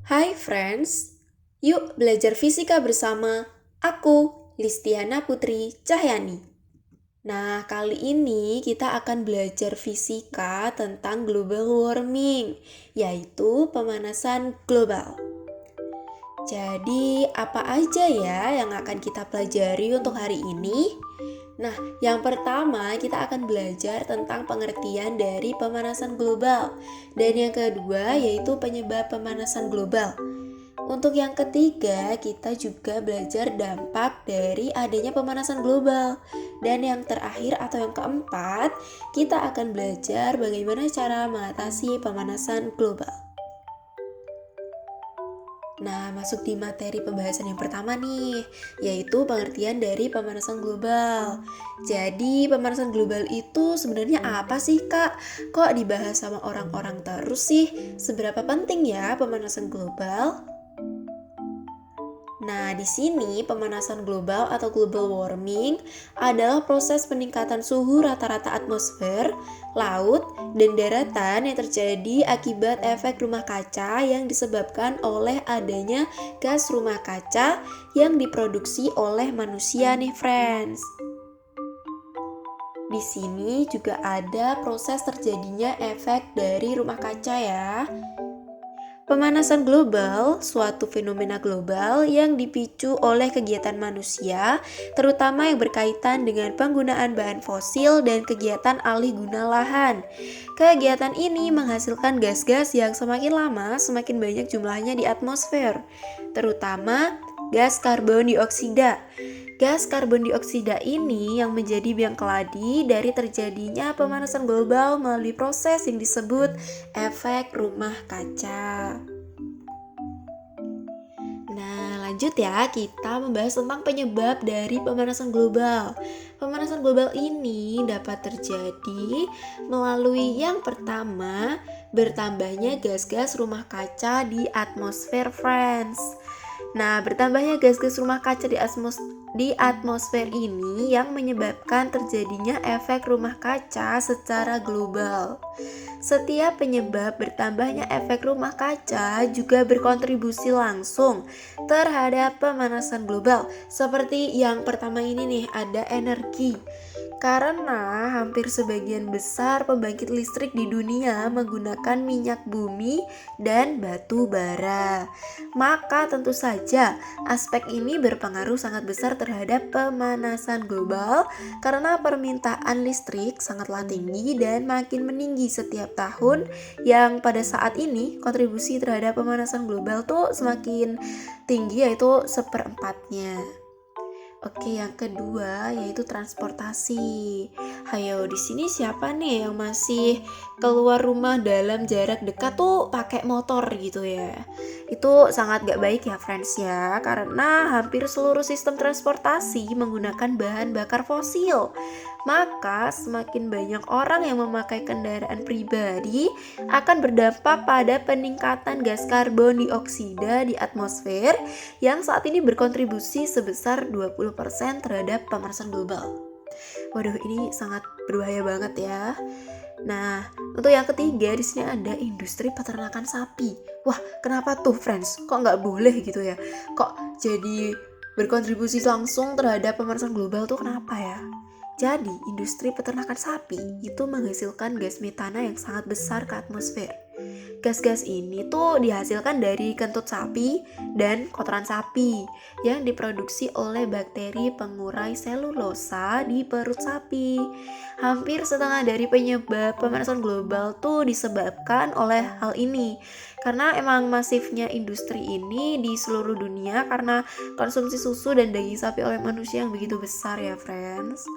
Hai friends, yuk belajar fisika bersama aku, Listiana Putri Cahyani. Nah, kali ini kita akan belajar fisika tentang global warming, yaitu pemanasan global. Jadi, apa aja ya yang akan kita pelajari untuk hari ini? Nah, yang pertama kita akan belajar tentang pengertian dari pemanasan global. Dan yang kedua yaitu penyebab pemanasan global. Untuk yang ketiga, kita juga belajar dampak dari adanya pemanasan global. Dan yang terakhir atau yang keempat, kita akan belajar bagaimana cara mengatasi pemanasan global. Nah, masuk di materi pembahasan yang pertama nih, yaitu pengertian dari pemanasan global. Jadi, pemanasan global itu sebenarnya apa sih, Kak? Kok dibahas sama orang-orang terus sih? Seberapa penting ya pemanasan global? Nah, di sini pemanasan global atau global warming adalah proses peningkatan suhu rata-rata atmosfer, laut, dan daratan yang terjadi akibat efek rumah kaca yang disebabkan oleh adanya gas rumah kaca yang diproduksi oleh manusia nih, friends. Di sini juga ada proses terjadinya efek dari rumah kaca ya. Pemanasan global, suatu fenomena global yang dipicu oleh kegiatan manusia, terutama yang berkaitan dengan penggunaan bahan fosil dan kegiatan alih guna lahan. Kegiatan ini menghasilkan gas-gas yang semakin lama semakin banyak jumlahnya di atmosfer, terutama gas karbon dioksida. Gas karbon dioksida ini yang menjadi biang keladi dari terjadinya pemanasan global melalui proses yang disebut efek rumah kaca. Nah, lanjut ya, kita membahas tentang penyebab dari pemanasan global. Pemanasan global ini dapat terjadi melalui yang pertama, bertambahnya gas-gas rumah kaca di atmosfer, friends. Nah, bertambahnya gas-gas rumah kaca di atmosfer ini yang menyebabkan terjadinya efek rumah kaca secara global. Setiap penyebab bertambahnya efek rumah kaca juga berkontribusi langsung terhadap pemanasan global. Seperti yang pertama ini nih, ada energi. Karena hampir sebagian besar pembangkit listrik di dunia menggunakan minyak bumi dan batu bara. Maka tentu saja aspek ini berpengaruh sangat besar terhadap pemanasan global karena permintaan listrik sangatlah tinggi dan makin meninggi setiap tahun, yang pada saat ini kontribusi terhadap pemanasan global tuh semakin tinggi, yaitu seperempatnya. Oke, yang kedua yaitu transportasi. Hayo, di sini siapa nih yang masih keluar rumah dalam jarak dekat tuh pakai motor gitu ya? Itu sangat gak baik ya, friends ya, karena hampir seluruh sistem transportasi menggunakan bahan bakar fosil. Maka semakin banyak orang yang memakai kendaraan pribadi akan berdampak pada peningkatan gas karbon dioksida di atmosfer yang saat ini berkontribusi sebesar 20% terhadap pemanasan global. Waduh, ini sangat berbahaya banget ya. Nah, untuk yang ketiga di sini ada industri peternakan sapi. Wah, kenapa tuh, friends? Kok nggak boleh gitu ya? Kok jadi berkontribusi langsung terhadap pemanasan global tuh kenapa ya? Jadi, industri peternakan sapi itu menghasilkan gas metana yang sangat besar ke atmosfer. Gas-gas ini tuh dihasilkan dari kentut sapi dan kotoran sapi yang diproduksi oleh bakteri pengurai selulosa di perut sapi. Hampir setengah dari penyebab pemanasan global tuh disebabkan oleh hal ini. Karena emang masifnya industri ini di seluruh dunia karena konsumsi susu dan daging sapi oleh manusia yang begitu besar ya, friends.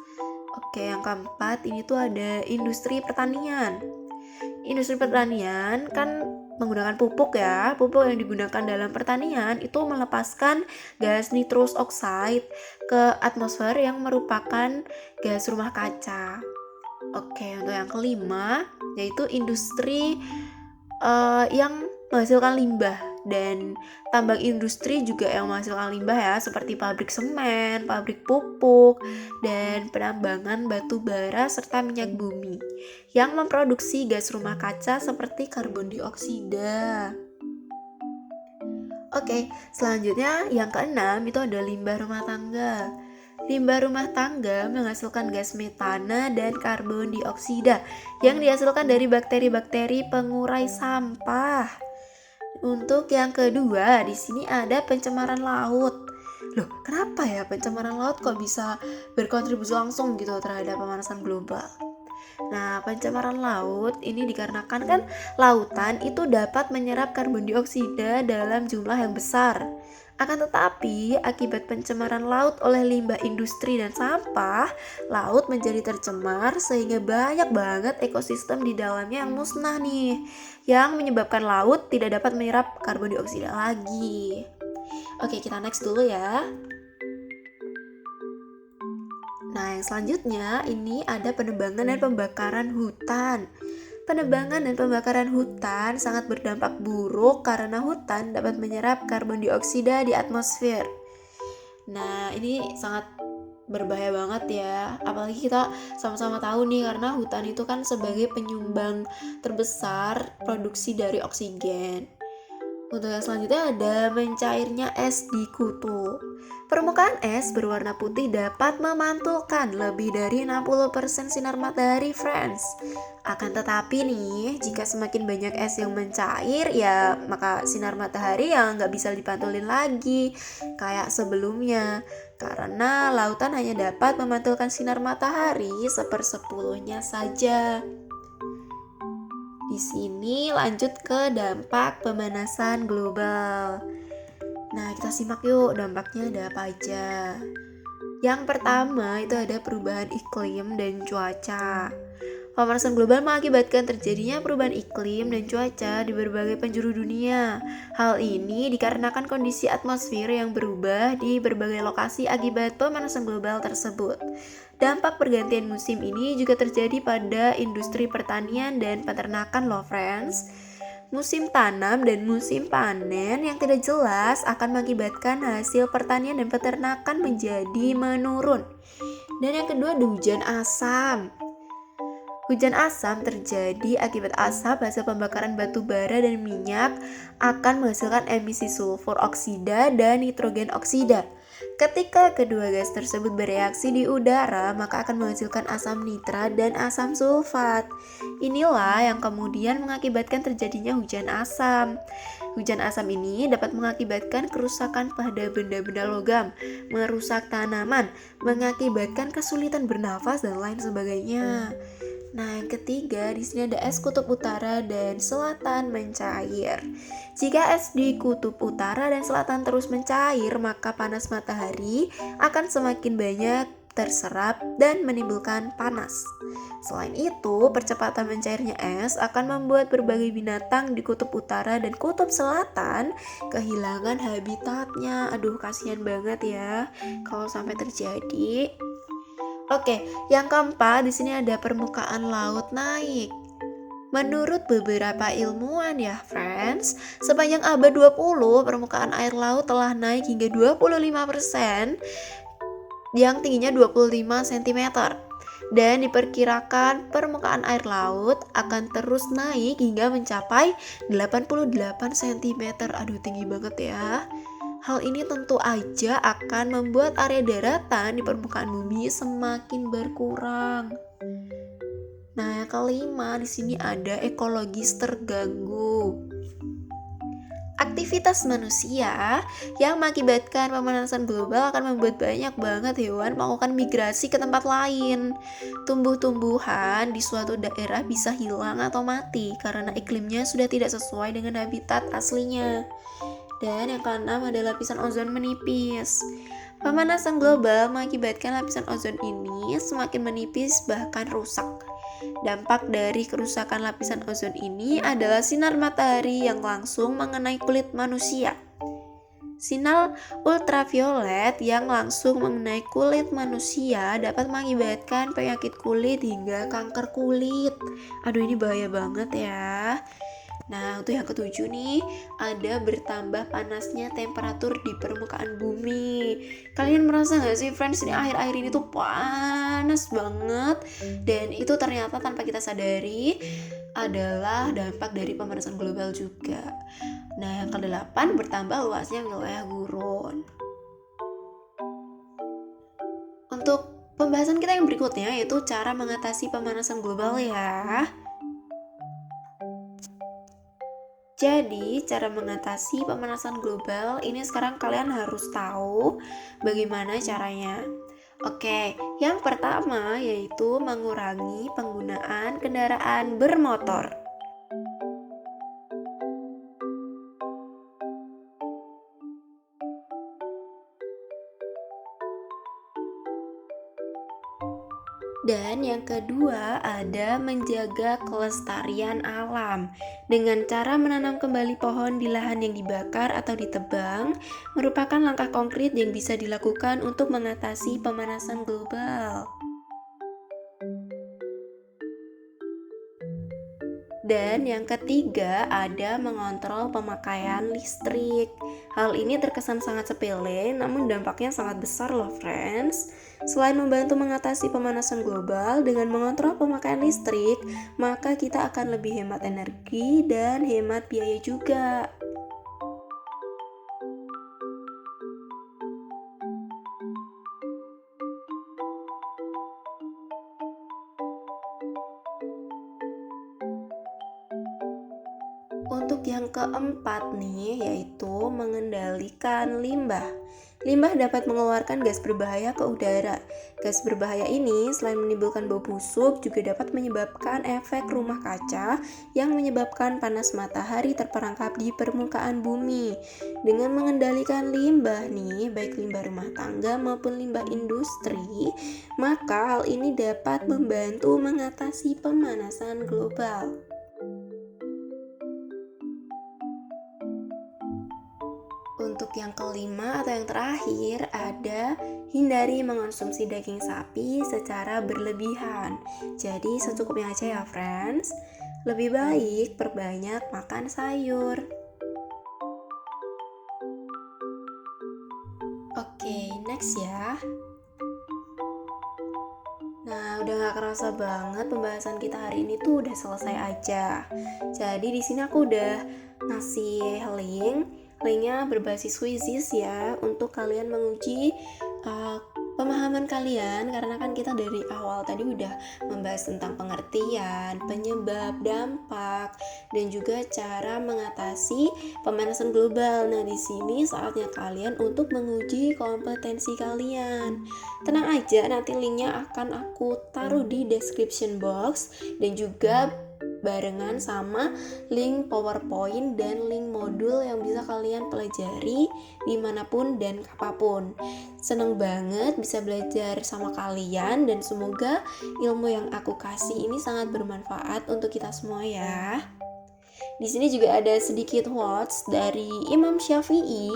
Oke, yang keempat ini tuh ada industri pertanian. Industri pertanian kan menggunakan pupuk ya. Pupuk yang digunakan dalam pertanian itu melepaskan gas nitrous oxide ke atmosfer yang merupakan gas rumah kaca. Oke, untuk yang kelima yaitu industri yang menghasilkan limbah, dan tambang industri juga yang menghasilkan limbah ya, seperti pabrik semen, pabrik pupuk, dan penambangan batu bara serta minyak bumi yang memproduksi gas rumah kaca seperti karbon dioksida. Oke, selanjutnya yang keenam itu ada limbah rumah tangga. Limbah rumah tangga menghasilkan gas metana dan karbon dioksida yang dihasilkan dari bakteri-bakteri pengurai sampah. Untuk yang kedua, di sini ada pencemaran laut. Loh, kenapa ya pencemaran laut kok bisa berkontribusi langsung gitu terhadap pemanasan global? Nah, pencemaran laut ini dikarenakan kan lautan itu dapat menyerap karbon dioksida dalam jumlah yang besar. Akan tetapi, akibat pencemaran laut oleh limbah industri dan sampah, laut menjadi tercemar sehingga banyak banget ekosistem di dalamnya yang musnah nih, yang menyebabkan laut tidak dapat menyerap karbon dioksida lagi. Oke, kita next dulu ya. Nah, yang selanjutnya ini ada penebangan dan pembakaran hutan. Penebangan dan pembakaran hutan sangat berdampak buruk karena hutan dapat menyerap karbon dioksida di atmosfer. Nah, ini sangat berbahaya banget ya. Apalagi kita sama-sama tahu nih karena hutan itu kan sebagai penyumbang terbesar produksi dari oksigen. Untuk yang selanjutnya ada mencairnya es di kutub. Permukaan es berwarna putih dapat memantulkan lebih dari 60% sinar matahari, friends. Akan tetapi nih, jika semakin banyak es yang mencair, ya maka sinar matahari yang nggak bisa dipantulin lagi kayak sebelumnya. Karena lautan hanya dapat memantulkan sinar matahari 1/10-nya saja. Di sini lanjut ke dampak pemanasan global. Nah, kita simak yuk dampaknya ada apa aja. Yang pertama itu ada perubahan iklim dan cuaca. Pemanasan global mengakibatkan terjadinya perubahan iklim dan cuaca di berbagai penjuru dunia. Hal ini dikarenakan kondisi atmosfer yang berubah di berbagai lokasi akibat pemanasan global tersebut. Dampak pergantian musim ini juga terjadi pada industri pertanian dan peternakan loh, friends. Musim tanam dan musim panen yang tidak jelas akan mengakibatkan hasil pertanian dan peternakan menjadi menurun. Dan yang kedua ada hujan asam. Hujan asam terjadi akibat asap hasil pembakaran batu bara dan minyak akan menghasilkan emisi sulfur oksida dan nitrogen oksida. Ketika kedua gas tersebut bereaksi di udara, maka akan menghasilkan asam nitrat dan asam sulfat. Inilah yang kemudian mengakibatkan terjadinya hujan asam. Hujan asam ini dapat mengakibatkan kerusakan pada benda-benda logam, merusak tanaman, mengakibatkan kesulitan bernafas dan lain sebagainya. Nah, yang ketiga di sini ada es kutub utara dan selatan mencair. Jika es di kutub utara dan selatan terus mencair, maka panas matahari akan semakin banyak terserap dan menimbulkan panas. Selain itu, percepatan mencairnya es akan membuat berbagai binatang di kutub utara dan kutub selatan kehilangan habitatnya. Aduh, kasihan banget ya kalau sampai terjadi. Oke, yang keempat di sini ada permukaan laut naik. Menurut beberapa ilmuwan ya, friends, sepanjang abad 20 permukaan air laut telah naik hingga 25% yang tingginya 25 cm. Dan diperkirakan permukaan air laut akan terus naik hingga mencapai 88 cm. Aduh, tinggi banget ya. Hal ini tentu aja akan membuat area daratan di permukaan bumi semakin berkurang. Nah, yang kelima di sini ada ekologis terganggu. Aktivitas manusia yang mengakibatkan pemanasan global akan membuat banyak banget hewan melakukan migrasi ke tempat lain. Tumbuh-tumbuhan di suatu daerah bisa hilang atau mati karena iklimnya sudah tidak sesuai dengan habitat aslinya. Dan yang keenam adalah lapisan ozon menipis. Pemanasan global mengakibatkan lapisan ozon ini semakin menipis bahkan rusak. Dampak dari kerusakan lapisan ozon ini adalah sinar matahari yang langsung mengenai kulit manusia. Sinar ultraviolet yang langsung mengenai kulit manusia dapat mengakibatkan penyakit kulit hingga kanker kulit. Aduh, ini bahaya banget ya. Nah, untuk yang ketujuh nih, ada bertambah panasnya temperatur di permukaan bumi. Kalian merasa gak sih, friends, ini akhir-akhir ini tuh panas banget. Dan itu ternyata tanpa kita sadari adalah dampak dari pemanasan global juga. Nah, yang kedelapan, bertambah luasnya wilayah gurun. Untuk pembahasan kita yang berikutnya yaitu cara mengatasi pemanasan global ya. Jadi, cara mengatasi pemanasan global ini sekarang kalian harus tahu bagaimana caranya. Oke, yang pertama yaitu mengurangi penggunaan kendaraan bermotor. Dan yang kedua ada menjaga kelestarian alam. Dengan cara menanam kembali pohon di lahan yang dibakar atau ditebang, merupakan langkah konkret yang bisa dilakukan untuk mengatasi pemanasan global. Dan yang ketiga ada mengontrol pemakaian listrik. Hal ini terkesan sangat sepele, namun dampaknya sangat besar loh friends. Selain membantu mengatasi pemanasan global dengan mengontrol pemakaian listrik, maka kita akan lebih hemat energi dan hemat biaya juga. Untuk yang keempat nih, yaitu mengendalikan limbah. Limbah dapat mengeluarkan gas berbahaya ke udara. Gas berbahaya ini selain menimbulkan bau busuk, juga dapat menyebabkan efek rumah kaca yang menyebabkan panas matahari terperangkap di permukaan bumi. Dengan mengendalikan limbah nih, baik limbah rumah tangga maupun limbah industri, maka hal ini dapat membantu mengatasi pemanasan global. Untuk yang kelima atau yang terakhir ada hindari mengonsumsi daging sapi secara berlebihan. Jadi secukupnya aja ya friends. Lebih baik perbanyak makan sayur. Oke, next ya. Nah, udah gak kerasa banget pembahasan kita hari ini tuh udah selesai aja. Jadi di sini aku udah ngasih linknya berbasis Quizzes ya untuk kalian menguji pemahaman kalian, karena kan kita dari awal tadi udah membahas tentang pengertian, penyebab, dampak, dan juga cara mengatasi pemanasan global. Nah, di sini saatnya kalian untuk menguji kompetensi kalian. Tenang aja, nanti linknya akan aku taruh di description box dan juga barengan sama link PowerPoint dan link modul yang bisa kalian pelajari dimanapun dan kapanpun. Seneng banget bisa belajar sama kalian dan semoga ilmu yang aku kasih ini sangat bermanfaat untuk kita semua ya. Di sini juga ada sedikit quotes dari Imam Syafi'i,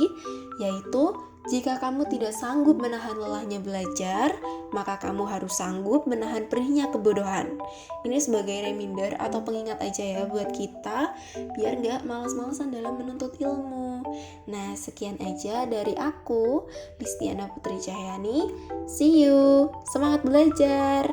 yaitu jika kamu tidak sanggup menahan lelahnya belajar, maka kamu harus sanggup menahan perihnya kebodohan. Ini sebagai reminder atau pengingat aja ya buat kita, biar gak malas-malasan dalam menuntut ilmu. Nah, sekian aja dari aku, Listiana Putri Cahyani. See you, semangat belajar!